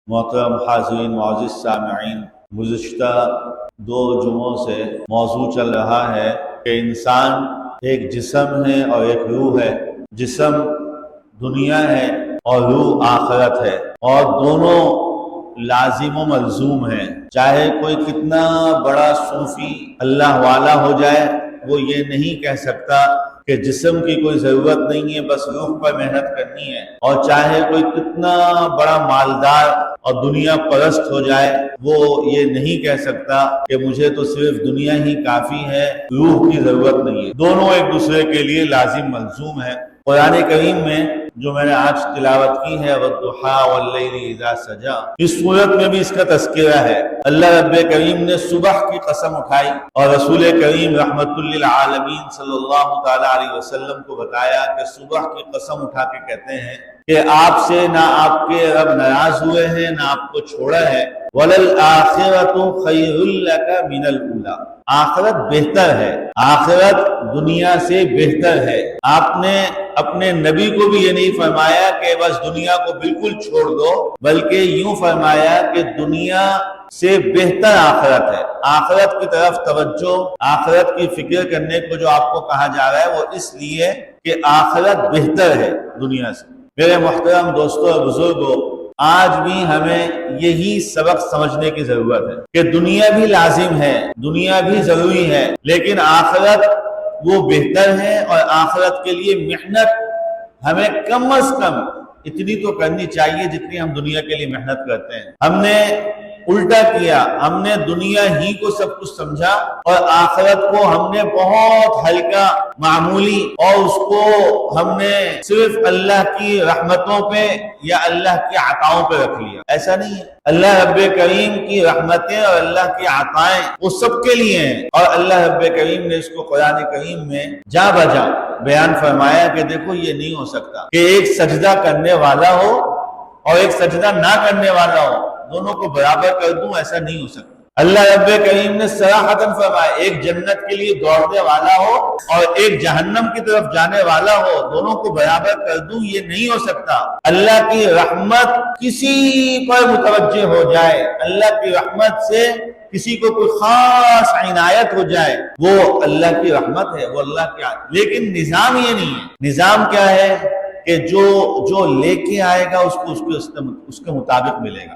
محترم حاضرین، معزز سامعین، گزشتہ 2 جمعوں سے موضوع چل رہا ہے کہ انسان ایک جسم ہے اور ایک روح ہے۔ جسم دنیا ہے اور روح آخرت ہے، اور دونوں لازم و ملزوم ہیں۔ چاہے کوئی کتنا بڑا صوفی اللہ والا ہو جائے، وہ یہ نہیں کہہ سکتا کہ جسم کی کوئی ضرورت نہیں ہے، بس روح پر محنت کرنی ہے۔ اور چاہے کوئی کتنا بڑا مالدار اور دنیا پرست ہو جائے، وہ یہ نہیں کہہ سکتا کہ مجھے تو صرف دنیا ہی کافی ہے، روح کی ضرورت نہیں ہے۔ دونوں ایک دوسرے کے لیے لازم ملزوم ہے۔ قرآن کریم میں جو میں نے آج تلاوت کی ہے وَالضُّحَىٰ وَاللَّيْلِ إِذَا سَجَىٰ، اس صورت میں بھی اس کا تذکرہ ہے۔ اللہ رب کریم نے صبح کی قسم اٹھائی اور رسول کریم رحمت للعالمین صلی اللہ تعالی علیہ وسلم کو بتایا کہ صبح کی قسم اٹھا کے کہتے ہیں کہ آپ سے نہ آپ کے رب ناراض ہوئے ہیں، نہ آپ کو چھوڑا ہے۔ وَلَلْآخِرَةُ خَيْرٌ لَكَ مِنَ الْأُولَىٰ، آخرت بہتر ہے، آخرت دنیا سے بہتر ہے۔ آپ نے اپنے نبی کو بھی یہ نہیں فرمایا کہ بس دنیا کو بالکل چھوڑ دو، بلکہ یوں فرمایا کہ دنیا سے بہتر آخرت ہے۔ آخرت کی طرف توجہ، آخرت کی فکر کرنے کو جو آپ کو کہا جا رہا ہے وہ اس لیے کہ آخرت بہتر ہے دنیا سے۔ میرے محترم دوستوں اور بزرگوں، آج بھی ہمیں یہی سبق سمجھنے کی ضرورت ہے کہ دنیا بھی لازم ہے، دنیا بھی ضروری ہے، لیکن آخرت وہ بہتر ہے، اور آخرت کے لیے محنت ہمیں کم از کم اتنی تو کرنی چاہیے جتنی ہم دنیا کے لیے محنت کرتے ہیں۔ ہم نے الٹا کیا، ہم نے دنیا ہی کو سب کچھ سمجھا اور آخرت کو ہم نے بہت ہلکا، معمولی، اور اس کو ہم نے صرف اللہ کی رحمتوں پہ یا اللہ کی عطاؤں پہ رکھ لیا۔ ایسا نہیں ہے۔ اللہ رب کریم کی رحمتیں اور اللہ کی عطائیں وہ سب کے لیے ہیں، اور اللہ رب کریم نے اس کو قرآن کریم میں جا بجا بیان فرمایا کہ دیکھو یہ نہیں ہو سکتا کہ ایک سجدہ کرنے والا ہو اور ایک سجدہ نہ کرنے والا ہو، دونوں کو برابر کر دوں، ایسا نہیں ہو سکتا۔ اللہ رب کریم نے صراحتاً فرمایا ایک جنت کے لیے دوڑنے والا ہو اور ایک جہنم کی طرف جانے والا ہو، دونوں کو برابر کر دوں، یہ نہیں ہو سکتا۔ اللہ کی رحمت کسی پر متوجہ ہو جائے، اللہ کی رحمت سے کسی کو کوئی خاص عنایت ہو جائے، وہ اللہ کی رحمت ہے، وہ اللہ کی عطا۔ لیکن نظام یہ نہیں ہے۔ نظام کیا ہے کہ جو لے کے آئے گا اس کو اس کے مطابق ملے گا۔